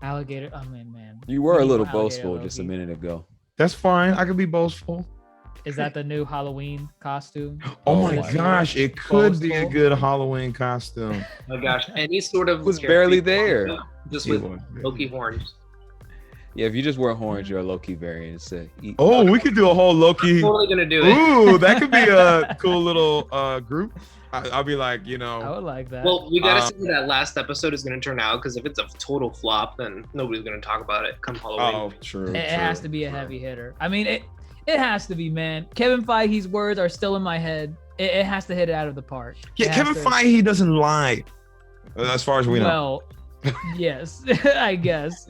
Alligator. Oh man. You were a little Alligator boastful just a Loki. minute ago. That's fine. I can be boastful. Is that the new Halloween costume? Oh Oh my my gosh, it could be a Boastful. good Halloween costume. Oh my gosh, any sort of Was barely there. just It with was. Loki horns. Yeah, if you just wear horns, you're a Loki variant. It's a, Oh, we could do a whole Loki. Totally gonna do it. Ooh, that could be a cool little group. I'll be like, I would like that. Well, we gotta see how that last episode is gonna turn out, because if it's a total flop, then nobody's gonna talk about it come Halloween. oh, true. it has to be a heavy hitter. I mean, it has to be, man. Kevin Feige's words are still in my head. It has to hit it out of the park. Yeah, It has Kevin to- Feige doesn't lie, as far as we know. Well, yes, I guess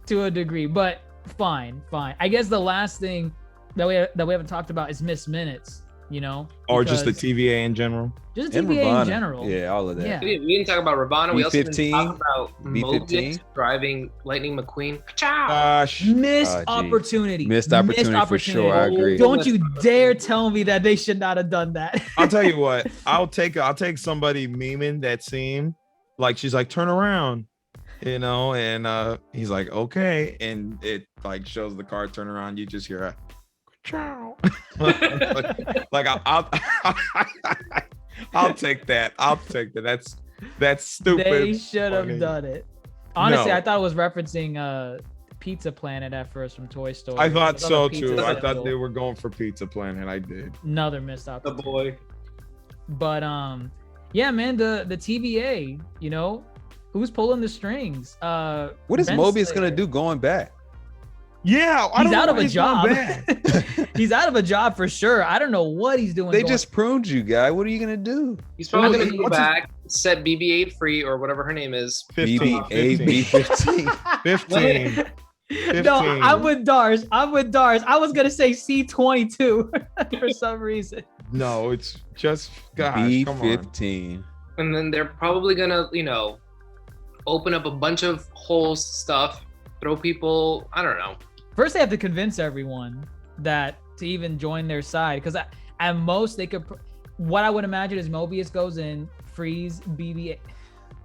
to a degree, but fine. I guess the last thing that we haven't talked about is missed minutes. Or just the because- TVA in general. just and TVA in Ravana. general. Yeah, all of that. Yeah. We didn't talk about Ravana. We also didn't B-15, talk about B-15. Mobius driving Lightning McQueen. Ka-chow! Gosh. Missed Oh, gee. opportunity. Missed opportunity for sure. I agree. Don't you dare tell me that they should not have done that. I'll tell you what. I'll take somebody memeing that scene. Like she's like, turn around, and he's like, okay, and it like shows the car turn around. You just hear a ciao. like I'll take that. I'll take that. That's stupid. They should have funny. done it. Honestly, No. I thought it was referencing Pizza Planet at first from Toy Story. I thought It's so a pizza too. I thought symbol. they were going for Pizza Planet. I did. Another missed The opportunity. boy. But yeah, man, the TVA, you know, who's pulling the strings? What is Renslayer. Mobius gonna do going back? Yeah, I He's don't out know of why a he's going job. back. He's out of a job for sure. I don't know what he's doing. They going- just pruned you, guy. What are you gonna do? He's probably Well, going to go what's his- back, set BB-8 free or whatever her name is. 15, BB-8, 15. 15. No, 15. I'm with Darce. I was gonna say C22 for some reason. No, it's just gosh, come on. B15. And then they're probably going to, you know, open up a bunch of holes stuff, throw people, I don't know. First, they have to convince everyone that to even join their side, because at most they could. What I would imagine is Mobius goes in, frees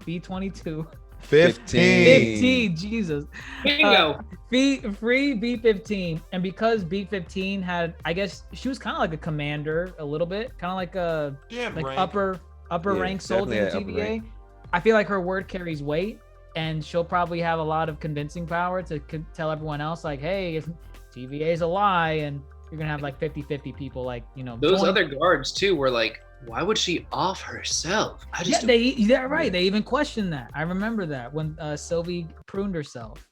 B22, 15. Jesus. Bingo. Free B15, and because B15 had, I guess she was kind of like a commander a little bit, kind of like a like upper Yeah, rank soldier in definitely TVA. upper rank. I feel like her word carries weight, and she'll probably have a lot of convincing power to tell everyone else, like, hey, if TVA is a lie, and you're gonna have like 50-50 people, like, you know, Those join. other guards too were like, why would she off herself? I just Yeah, they're right. They even questioned that. I remember that when Sylvie pruned herself.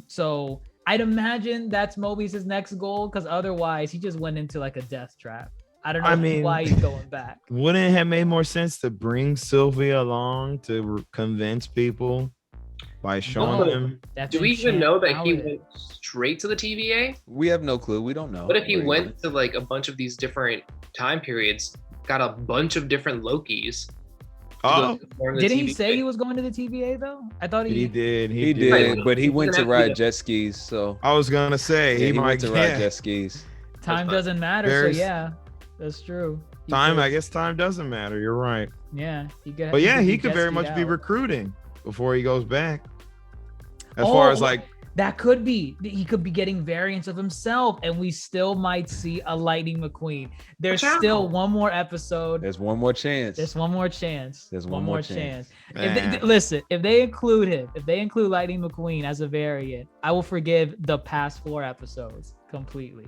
So I'd imagine that's Mobius's next goal, because otherwise he just went into like a death trap. I don't know I mean- why he's going back. Wouldn't it have made more sense to bring Sylvia along to convince people by showing No. them? That's do we even know that he enchant went straight to the TVA? We have no clue. We don't know. What if he where went to like a bunch of these different time periods, got a bunch of different Lokis? to Oh, go form the Didn't he TVA? say he was going to the TVA though? I thought he did. He did, Right. but he He's went gonna to have ride to- jet skis. So I was gonna say yeah, he he might went to ride get jet skis. time That's doesn't matter. There's- So yeah, that's true. He time. could- I guess time doesn't matter. You're right. Yeah, he could. But yeah, he be could very jet much skied be out. recruiting before he goes back. As Oh, far as like, that could be. He could be getting variants of himself, and we still might see a Lightning McQueen. There's Watch out. still one more episode. There's one more chance. There's one more chance. There's one more chance. If they, Man. listen, if they include him, if they include Lightning McQueen as a variant, I will forgive the past 4 episodes completely,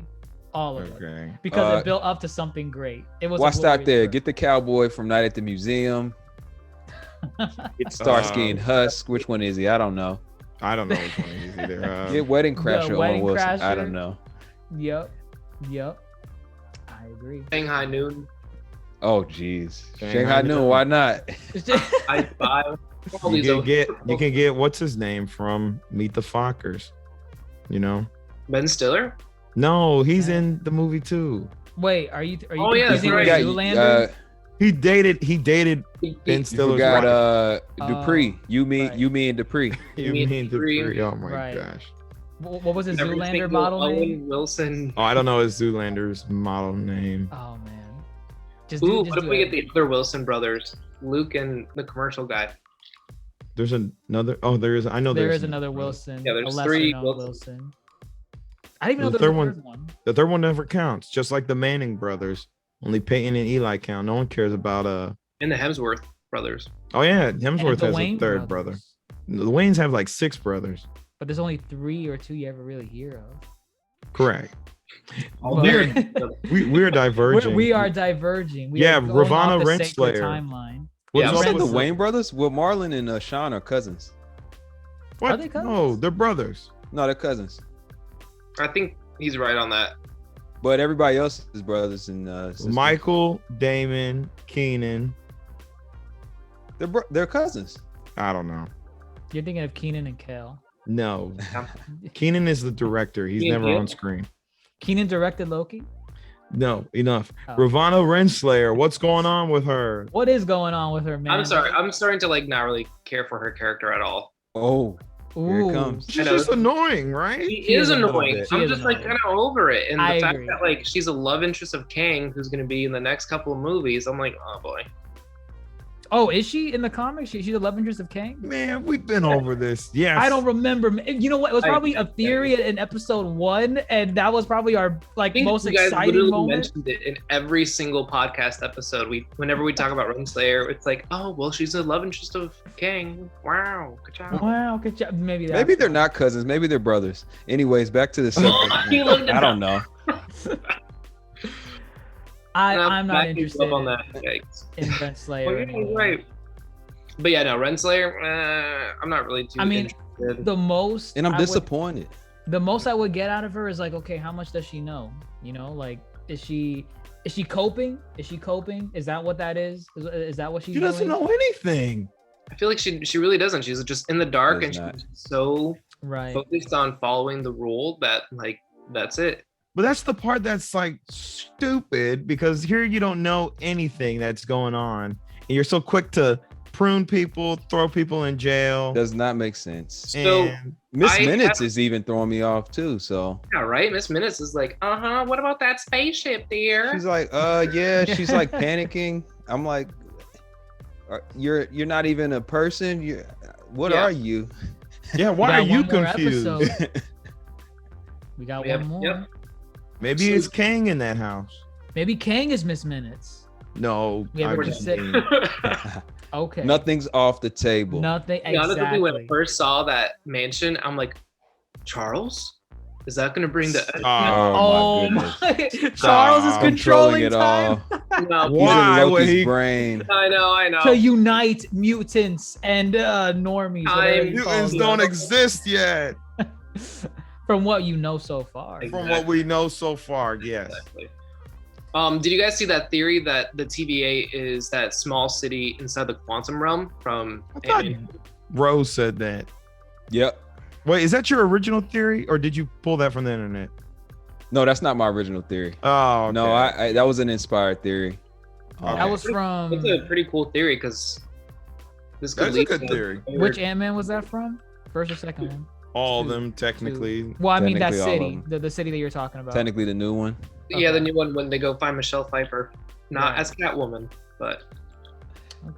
all of them, okay, because it built up to something great. It was. a Watch out glorious there. birth. Get the cowboy from Night at the Museum. Get Starsky and Husk. Which one is he? I don't know. I don't know which one it is either. Get Wedding Crasher Wedding on Wilson. I Crasher. don't know. Yep. I agree. Shanghai Noon, Oh, geez. Shanghai Shanghai Noon. Noon. Why not? I Five. All You these can other- get what's his name from Meet the Fockers. You know? Ben Stiller. No, he's in the movie too. Wait, are you? Oh, yeah, that's confusing right. with Got, Zoolander? He dated Ben you Stiller's forgot wife. Dupree. You mean right. you mean Dupree. You mean mean Dupree. Dupree. Oh my Right. gosh. What was his Every Zoolander single model Owen name? Wilson. Oh, I don't know his Zoolander's model name. Oh man. Just Ooh, just what if do we it. get the other Wilson brothers, Luke and the commercial guy? There's another. Oh, there is. I know There there's is another Wilson. Yeah, there's a lesser 3 known Wilsons. Wilson. I didn't even know The there was third a one- third one. The third one never counts. Just like the Manning brothers. Only Peyton and Eli count. No one cares about And the Hemsworth brothers. Oh yeah, And Hemsworth the has Wayne a third brother. brothers. The Waynes have like 6 brothers. But there's only 3 or 2 you ever really hear of. Correct. All Well, very- We're diverging. we are diverging. We Yeah, are going Ravana off the sacred Renslayer. timeline. What's Yeah, You up said with the Wayne brothers? Well, Marlon and Sean are cousins. What? Are they cousins? No, they're brothers. No, they're cousins. I think he's right on that. But everybody else is brothers and sisters. Michael, Damon, Keenan. They're cousins. I don't know. You're thinking of Keenan and Kel. No. Keenan is the director. He's Me and never you? on screen. Keenan directed Loki. No, enough. Oh. Ravana Renslayer, what's going on with her? What is going on with her, man? I'm sorry. I'm starting to like not really care for her character at all. Oh, here Ooh. it comes. She's I know. just annoying, right? She She is is a little annoying. bit. She I'm is just like annoying. kind of over it, and I the fact agree. that like she's a love interest of Kang, who's going to be in the next couple of movies. I'm like, oh boy. Oh, is she in the comics? She's the love interest of Kang? Man, we've been over this. Yes. I don't remember. You know what? It was probably a theory in episode 1, and that was probably our most exciting moment. Mentioned it in every single podcast episode. Whenever we talk about Renslayer, it's like, oh well, she's the love interest of Kang. Wow, good job. Wow, good job. Maybe they're not cousins. Maybe they're brothers. Anyways, back to the subject. I don't know. I'm not interested on that. in Renslayer. Well, yeah, right. But yeah, no, Renslayer, I'm not really too interested. The most, and I'm disappointed. The most I would get out of her is like, okay, how much does she know? You know, like, is she coping? Is she coping? Is that what that is? Is that what she's doing? She doesn't know anything. I feel like she really doesn't. She's just in the dark, and she's so focused on following the rule that like that's it. But that's the part that's like stupid, because here you don't know anything that's going on, and you're so quick to prune people, throw people in jail. Does not make sense. So Miss Minutes is even throwing me off too. So yeah, right. Miss Minutes is like, what about that spaceship there? She's like, yeah. She's like panicking. I'm like, you're not even a person. What are you? Yeah, why are you confused? We got one more. Yep. Maybe it's Kang in that house. Maybe Kang is Miss Minutes. No. Okay. Nothing's off the table. Nothing. Exactly. Honestly, when I first saw that mansion, I'm like, Charles? Is that going to bring the... Oh my Charles is controlling it all. No, why would he? Brain. I know. To unite mutants and normies. Mutants don't exist yet. From what you know so far. Exactly. From what we know so far, yes. Exactly. Did you guys see that theory that the TVA is that small city inside the quantum realm from... I thought Rose said that. Yep. Wait, is that your original theory, or did you pull that from the internet? No, that's not my original theory. Oh, okay. No, I that was an inspired theory. Okay. That was from... It's a pretty cool theory, because this could lead a good theory. Which Ant-Man was that from? First or second one? All of them, technically. Well, I mean, that city, the city that you're talking about. Technically the new one. Yeah, the new one when they go find Michelle Pfeiffer. Not as Catwoman, but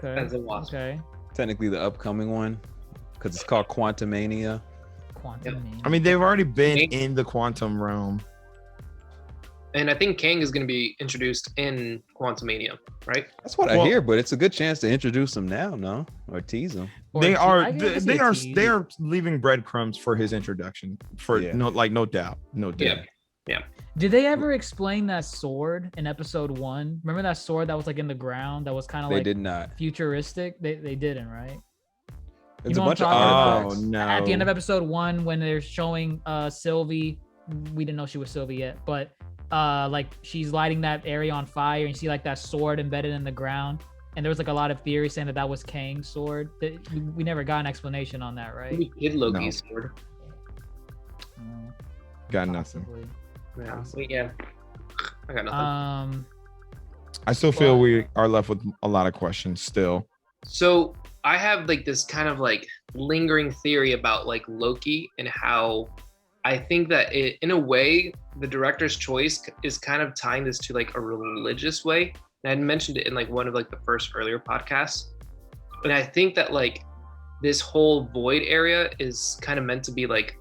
as a Wasp. Okay. Technically the upcoming one, because it's called Quantumania. Quantumania. I mean, they've already been in the quantum realm. And I think Kang is going to be introduced in Quantumania, right? That's what I hear, but it's a good chance to introduce him now, no? Or tease him. They are leaving breadcrumbs for his introduction. No doubt. Yeah. Did they ever explain that sword in episode 1? Remember that sword that was like in the ground that was kind of like... They did not. Futuristic? They didn't, right? It's a bunch of artifacts. No. At the end of episode 1, when they're showing Sylvie, we didn't know she was Sylvie yet, but like she's lighting that area on fire, and you see like that sword embedded in the ground, and there was like a lot of theories saying that was Kang's sword. We never got an explanation on that, right? We did Loki's sword. Got nothing. Yeah. I got nothing. I still feel we are left with a lot of questions still. So I have like this kind of like lingering theory about like Loki, and how I think that in a way, the director's choice is kind of tying this to like a religious way. And I mentioned it in like one of like the first earlier podcasts. And I think that like this whole void area is kind of meant to be like,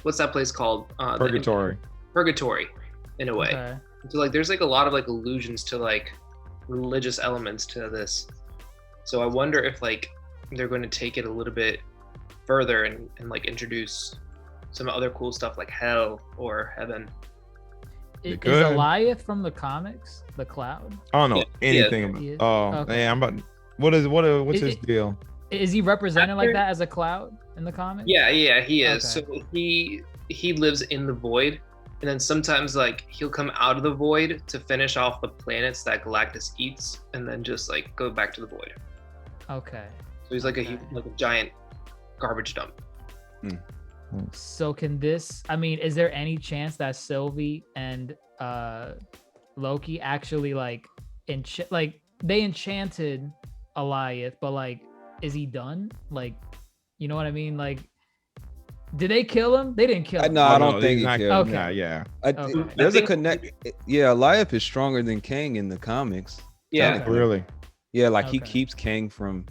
what's that place called? Purgatory. Purgatory, in a way. Okay. So like there's like a lot of like allusions to like religious elements to this. So I wonder if like they're going to take it a little bit further and like introduce some other cool stuff like hell or heaven. Is Goliath from the comics the Cloud? I don't know anything about it. Oh, okay. Man, what's his deal? Is he represented like that as a Cloud in the comics? Yeah, he is. Okay. So he lives in the void, and then sometimes like he'll come out of the void to finish off the planets that Galactus eats, and then just like go back to the void. Okay. So he's like a giant garbage dump. So can this, I mean, is there any chance that Sylvie and Loki actually like they enchanted Goliath, but like, is he done? Like, you know what I mean? Like, did they kill him? They didn't kill him. No, I don't think he killed him. Okay. Yeah. There's a connect. Yeah, Goliath is stronger than Kang in the comics. Yeah. Really? Yeah, like he Okay. keeps Kang from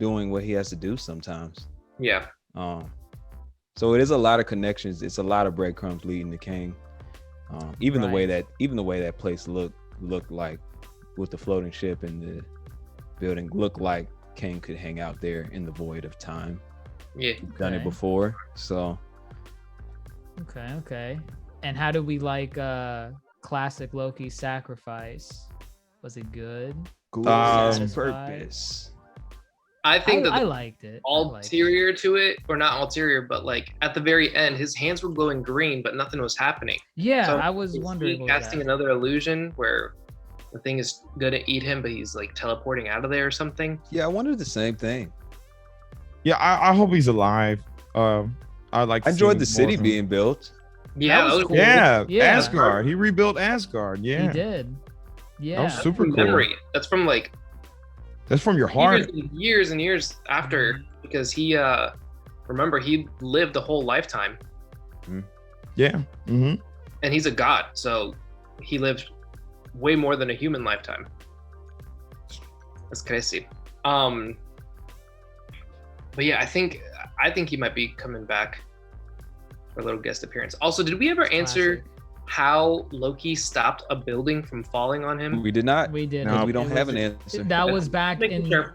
doing what he has to do sometimes. Yeah. So it is a lot of connections. It's a lot of breadcrumbs leading to Kang. Even the way that place looked like with the floating ship and the building looked like Kang could hang out there in the void of time. Yeah. Done it before, so. Okay. And how do we like classic Loki sacrifice? Was it good? Purpose. I think that I liked it. ulterior to it, or not ulterior, but like at the very end, his hands were glowing green, but nothing was happening. Yeah, So I was is wondering. he what casting that- another illusion where the thing is gonna eat him, but he's like teleporting out of there or something. Yeah, I wondered the same thing. Yeah, I hope he's alive. I like. I enjoyed the city being built. Yeah, was that was cool. Yeah, Yeah. Asgard. He rebuilt Asgard. Yeah, He did. Yeah. That was super from cool. memory. That's from like That's from your heart. years and years after, because he remember he lived a whole lifetime, Yeah. Mm-hmm. and he's a god, so he lived way more than a human lifetime. That's crazy. But yeah, I think he might be coming back for a little guest appearance. Also, did we ever answer Classic. how Loki stopped a building from falling on him? We did not. We did. No, We don't It have was- an answer. That was back Making in. sure.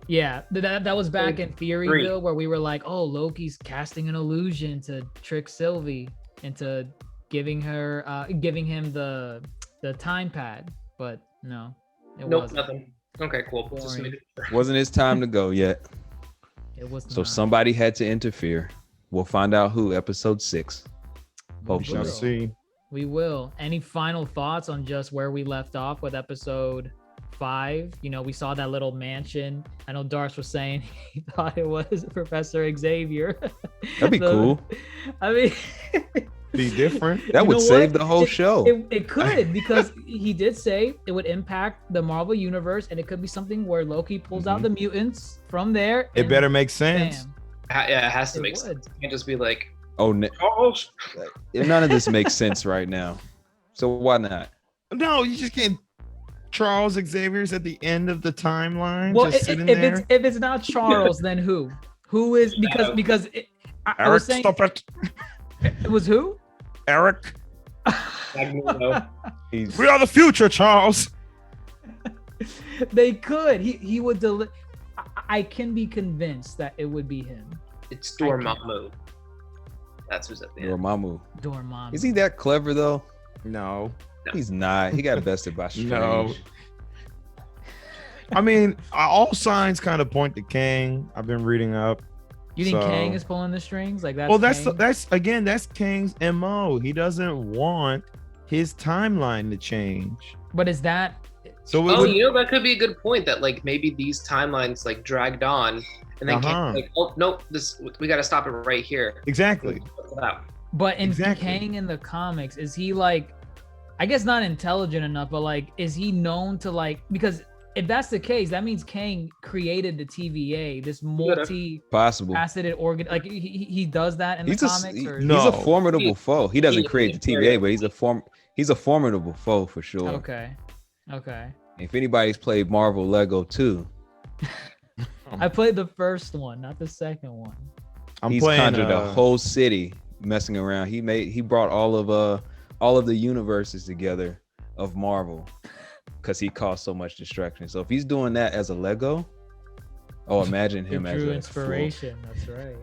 Yeah, that was back in Green. Theoryville where we were like, oh, Loki's casting an illusion to trick Sylvie into giving him the time pad, but no, it Nope, wasn't. nothing. Okay, cool. Just Boring. making sure. Wasn't his time to go yet. It was So not. somebody had to interfere. We'll find out who. Episode 6. We Shall Hopefully. will. see. We will. Any final thoughts on just where we left off with episode 5? You know, we saw that little mansion. I know Darce was saying he thought it was Professor Xavier. That'd be cool. I mean, Be different. That You would know save what? the whole show. It could, because he did say it would impact the Marvel universe, and it could be something where Loki pulls out the mutants from there. It and better make sense. bam. Yeah, it has to It make would. sense. It can't just be like, Oh, Charles. none of this makes sense right now. So why not? No, you just can't. Charles Xavier's at the end of the timeline, Well, just sitting if there. it's not Charles, then who? Who is because I Eric, was saying stop it. it was who? Eric, Magneto. He's we are the future, Charles. They could. He would deliver. I can be convinced that it would be him. It's I can't. Dormammu. That's who's at the end. Dormammu. Dormammu. Is he that clever though? No, He's not. He got bested by Strange. No. I mean, all signs kind of point to Kang. I've been reading up. You think So- Kang is pulling the strings? Like that's Well, that's Kang? that's Kang's MO. He doesn't want his timeline to change. But is that So it Oh, would, you know, that could be a good point, that like maybe these timelines like dragged on, and then Uh-huh. like, oh no, we got to stop it right here. exactly. But in Exactly. Kang in the comics, is he like, I guess not intelligent enough, but like, is he known to like, because if that's the case, that means Kang created the TVA, this Possible. multi-faceted organ. Like he does that in the comics, or No. He's a formidable foe. He doesn't He- create the TVA, but he's a formidable foe for sure. okay. If anybody's played Marvel Lego too, I played the first one, not the second one. I'm he's playing conjured a whole city messing around. He brought all of the universes together of Marvel because he caused so much destruction. So if he's doing that as a Lego, imagine It him as drew a inspiration. That's right.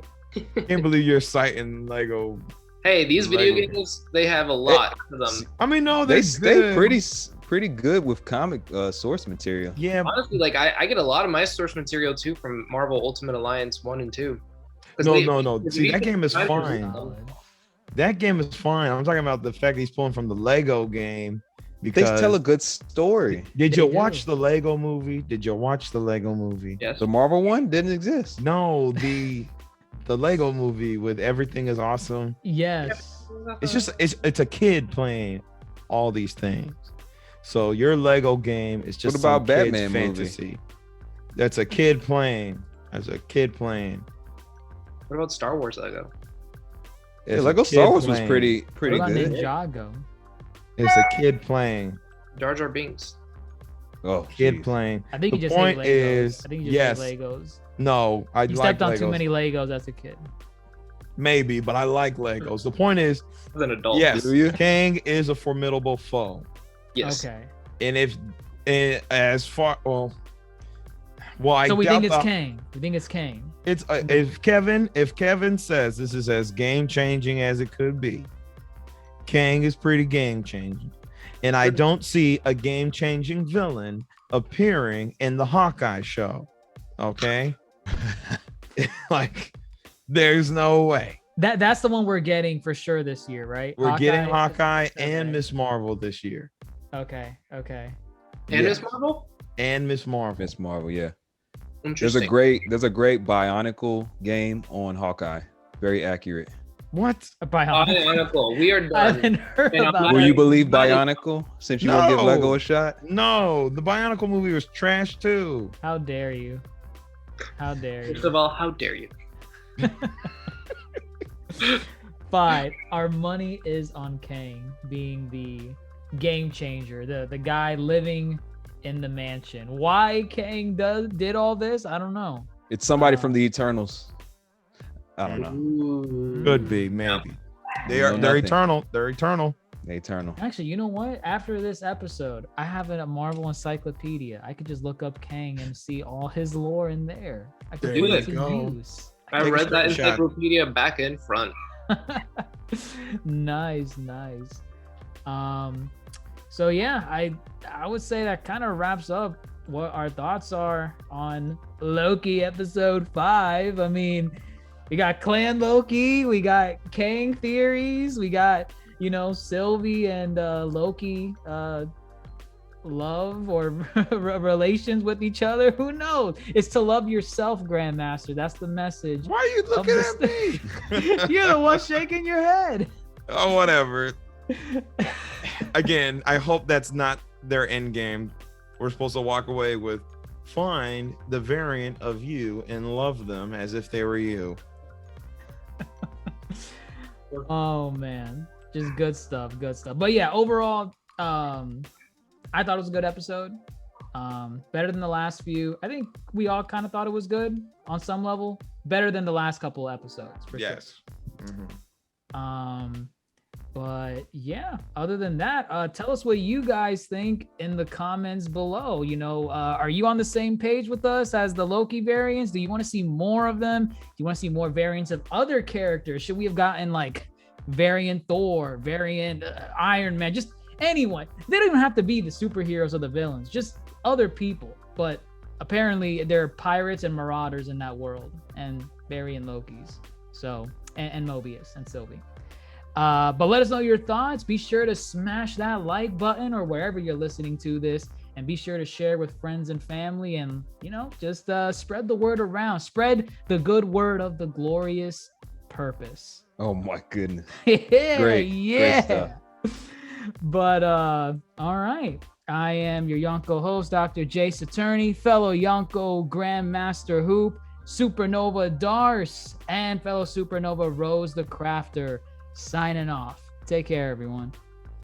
I can't believe you're citing Lego. Hey, these video Lego. games, they have a lot to them. I mean, no, They they stay pretty good with comic source material. Yeah, Honestly, like I get a lot of my source material too from Marvel Ultimate Alliance 1 and 2. 'Cause no. if See, you that think game is time fine. Solid. that game is fine. I'm talking about the fact he's pulling from the Lego game. They Because tell a good story. did They you do. watch the Lego movie? Did you watch the Lego movie? Yes. The Marvel one didn't exist. No, the Lego movie with everything is awesome. Yes. It's just it's a kid playing all these things. So your Lego game is just What about some kid's Batman movie? fantasy. That's a kid playing. That's a kid playing. What about Star Wars Lego? Yeah, It's a Lego kid Star Wars was playing. pretty What about good. Ninjago? It's a kid playing. Jar Jar Binks. Oh, kid geez. playing. I think The he just point hates Legos. is, I think he just yes. hates Legos. No, I He like stepped on Legos. too many Legos as a kid. Maybe, but I like Legos. The point is, As an adult. yes, Do you? Kang is a formidable foe. Yes. Okay. And if as far I So we doubt think it's the- Kang. We think it's Kang. It's if Kevin says this is as game changing as it could be, Kang is pretty game changing, and I don't see a game changing villain appearing in the Hawkeye show. Okay, like there's no way That's the one we're getting for sure this year, right? we're getting Hawkeye Okay. and Miss Marvel this year, Okay. And Yeah. Miss Marvel? and Miss Marvel. Miss Marvel, yeah. There's Interesting. a great Bionicle game on Hawkeye. Very accurate. What? Bionicle. We are I done. haven't heard And I'm about not- Will it. you believe Not- Bionicle since you won't give No. Lego a shot? No, the Bionicle movie was trash too. How dare you? How dare First you? of all, how dare you? Fine. Our money is on Kang being the game changer, the guy living in the mansion. Why Kang did all this? I don't know. It's somebody from the Eternals. I don't know. Ooh. Could be, maybe. They're nothing. eternal. They're eternal. The Eternal. Actually, you know what? After this episode, I have a Marvel encyclopedia. I could just look up Kang and see all his lore in there. I could There put you it to go. use. I Take a read that screenshot. encyclopedia back and front. Nice. So yeah, I would say that kind of wraps up what our thoughts are on Loki episode 5. I mean, we got Clan Loki, we got Kang theories, we got, Sylvie and Loki love or relations with each other. Who knows? It's to love yourself, Grandmaster. That's the message. Why are you looking Of at me? You're the one shaking your head. Oh, whatever. Again, I hope that's not their end game. We're supposed to walk away with find the variant of you and love them as if they were you. Oh man, just good stuff. But yeah, overall, I thought it was a good episode. Better than the last few. I think we all kind of thought it was good on some level. Better than the last couple episodes for sure. Mhm. But yeah, other than that, tell us what you guys think in the comments below. Are you on the same page with us as the Loki variants? Do you want to see more of them? Do you want to see more variants of other characters? Should we have gotten like variant Thor, variant Iron Man, just anyone? They don't even have to be the superheroes or the villains, just other people. But apparently there are pirates and marauders in that world, and variant Lokis. So, and Mobius and Sylvie. But let us know your thoughts. Be sure to smash that like button or wherever you're listening to this, and be sure to share with friends and family, and just spread the word around. Spread the good word of the glorious purpose. Oh my goodness. Yeah, Great yeah. stuff. But all right. I am your Yonko host, DrJaceAttorney, fellow Yonko GrandMasterHoop, Supernova Darce, and fellow Supernova Rose the Crafter. Signing off. Take care, everyone.